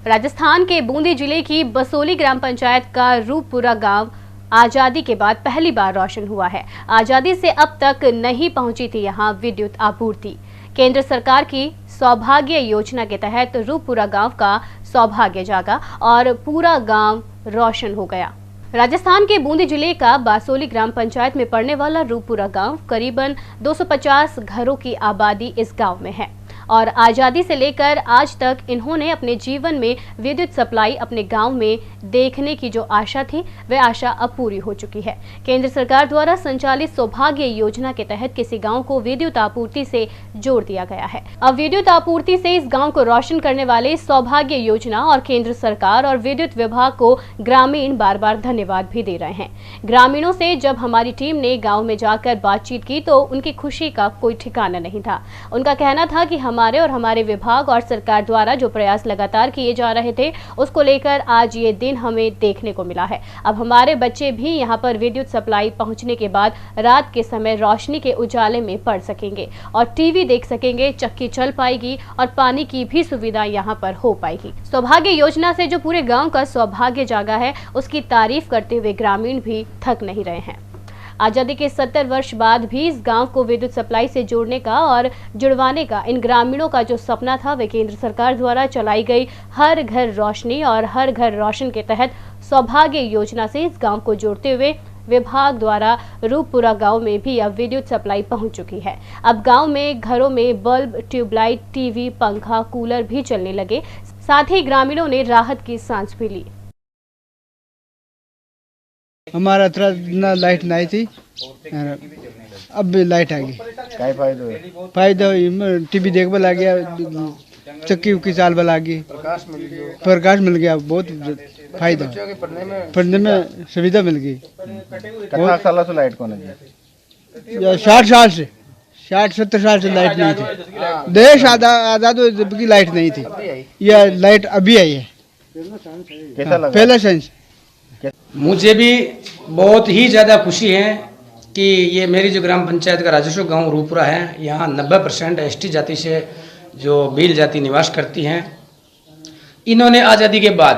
राजस्थान के बूंदी जिले की बसोली ग्राम पंचायत का रूपपुरा गांव आजादी के बाद पहली बार रोशन हुआ है। आजादी से अब तक नहीं पहुंची थी यहां विद्युत आपूर्ति। केंद्र सरकार की सौभाग्य योजना के तहत रूपपुरा गांव का सौभाग्य जागा और पूरा गांव रोशन हो गया। राजस्थान के बूंदी जिले का बासोली ग्राम पंचायत में पड़ने वाला रूपपुरा गांव करीबन 250 घरों की आबादी इस गांव में है और आजादी से लेकर आज तक इन्होंने अपने जीवन में विद्युत सप्लाई अपने गांव में देखने की जो आशा थी वह आशा अब पूरी हो चुकी है। केंद्र सरकार द्वारा संचालित सौभाग्य योजना के तहत किसी गांव को विद्युत आपूर्ति से जोड़ दिया गया है। अब विद्युत आपूर्ति से इस गांव को रोशन करने वाले सौभाग्य योजना और केंद्र सरकार और विद्युत विभाग को ग्रामीण बार बार धन्यवाद भी दे रहे हैं। ग्रामीणों से जब हमारी टीम ने गाँव में जाकर बातचीत की तो उनकी खुशी का कोई ठिकाना नहीं था। उनका कहना था कि हमारे और हमारे विभाग और सरकार द्वारा जो प्रयास लगातार किए जा रहे थे उसको लेकर आज ये दिन हमें देखने को मिला है। अब हमारे बच्चे भी यहाँ पर विद्युत सप्लाई पहुँचने के बाद रात के समय रोशनी के उजाले में पढ़ सकेंगे और टीवी देख सकेंगे, चक्की चल पाएगी और पानी की भी सुविधा यहाँ पर हो पाएगी। सौभाग्य योजना से जो पूरे गाँव का सौभाग्य जागा है उसकी तारीफ करते हुए ग्रामीण भी थक नहीं रहे हैं। आजादी के 70 वर्ष बाद भी इस गांव को विद्युत सप्लाई से जोड़ने का और जुड़वाने का इन ग्रामीणों का जो सपना था वह केंद्र सरकार द्वारा चलाई गई हर घर रोशनी और हर घर रोशन के तहत सौभाग्य योजना से इस गांव को जोड़ते हुए विभाग द्वारा रूपपुरा गांव में भी अब विद्युत सप्लाई पहुंच चुकी है। अब गांव में घरों में बल्ब, ट्यूबलाइट, टीवी, पंखा, कूलर भी चलने लगे। साथ ही ग्रामीणों ने राहत की सांस भी ली। हमारा तरह ना लाइट नहीं थी, अब भी लाइट आ गई। क्या फायदा फायदा टीवी देखने लग गया, चक्की उक्की चाल लग गई, प्रकाश मिल गया, बहुत फायदा। पढ़ने में सुविधा मिल गई। कितना साल से लाइट कौन है? 60 साल से 60-70 साल से लाइट नहीं थी। देश आजाद हुए जबकि लाइट नहीं थी। यह लाइट अभी आई है। कैसा लगा? पहला सेंस मुझे भी बहुत ही ज़्यादा खुशी है कि ये मेरी जो ग्राम पंचायत का राजस्व गांव रूपपुरा है, यहाँ 90% एसटी जाति से जो भील जाति निवास करती हैं, इन्होंने आज़ादी के बाद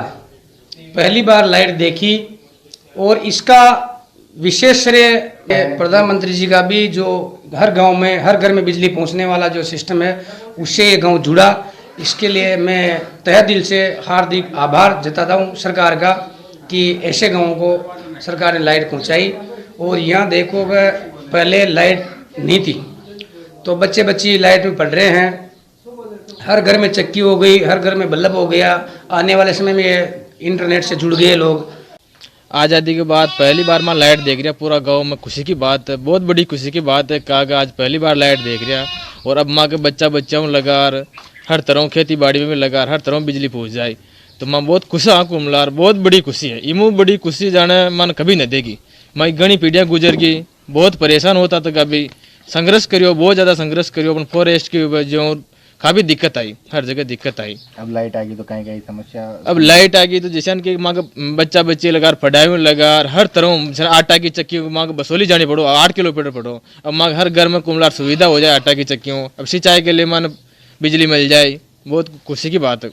पहली बार लाइट देखी और इसका विशेष श्रेय प्रधानमंत्री जी का भी, जो हर गांव में हर घर में बिजली पहुंचने वाला जो सिस्टम है उससे ये गांव जुड़ा। इसके लिए मैं तहे दिल से हार्दिक आभार जताता हूँ सरकार का कि ऐसे गाँवों को सरकार ने लाइट पहुंचाई। और यहाँ देखो पहले लाइट नहीं थी तो बच्चे बच्ची लाइट में पढ़ रहे हैं, हर घर में चक्की हो गई, हर घर में बल्ब हो गया। आने वाले समय में ये इंटरनेट से जुड़ गए लोग। आज़ादी के बाद पहली बार मैं लाइट देख रहा, पूरा गांव में खुशी की बात है, बहुत बड़ी खुशी की बात है। कहा आज पहली बार लाइट देख रहा और अब माँ के बच्चा में लगा, हर तरह खेती बाड़ी में लगा, हर तरह बिजली पहुँच जाए तो मैं बहुत खुश हाँ कुमलार। बहुत बड़ी खुशी है, इमू बड़ी खुशी जाने मन कभी न देगी। मैं घनी पीढ़ियाँ गुजर गई, बहुत परेशान होता था, कभी संघर्ष करियो, बहुत ज़्यादा संघर्ष करियो अपन फॉरेस्ट की जो काफ़ी दिक्कत आई, हर जगह दिक्कत आई। अब लाइट आ गई तो कहीं कहीं समस्या, अब लाइट आ गई तो जैसे कि माँ का बच्चा बच्चे लगा, पढ़ाई में लगा, हर तरह आटा की चक्की माँ को बसोली जानी पड़ो, 8 किलोमीटर पड़ो। अब माँ हर घर में कुमलार सुविधा हो जाए आटा की चक्कियों, अब सिंचाई के लिए मान बिजली मिल जाए, बहुत खुशी की बात है।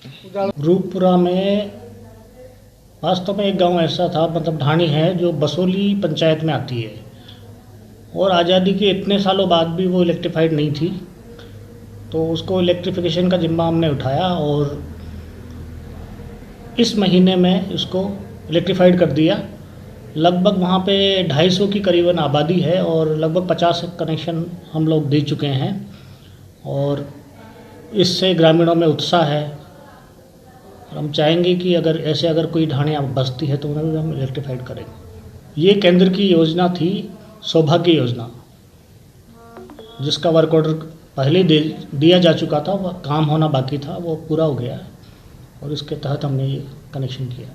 रूपपुरा में वास्तव में एक गांव ऐसा था, मतलब ढाणी है, जो बसोली पंचायत में आती है और आज़ादी के इतने सालों बाद भी वो इलेक्ट्रीफाइड नहीं थी। तो उसको इलेक्ट्रिफिकेशन का जिम्मा हमने उठाया और इस महीने में इसको इलेक्ट्रीफाइड कर दिया। लगभग वहाँ पे 250 की करीबन आबादी है और लगभग 50 कनेक्शन हम लोग दे चुके हैं और इससे ग्रामीणों में उत्साह है। और हम चाहेंगे कि अगर कोई ढाणियाँ बसती है तो उन्हें भी हम इलेक्ट्रीफाइड करेंगे। ये केंद्र की योजना थी, सौभाग्य योजना, जिसका वर्क ऑर्डर पहले दिया जा चुका था, वह काम होना बाकी था, वो पूरा हो गया है और इसके तहत हमने ये कनेक्शन किया।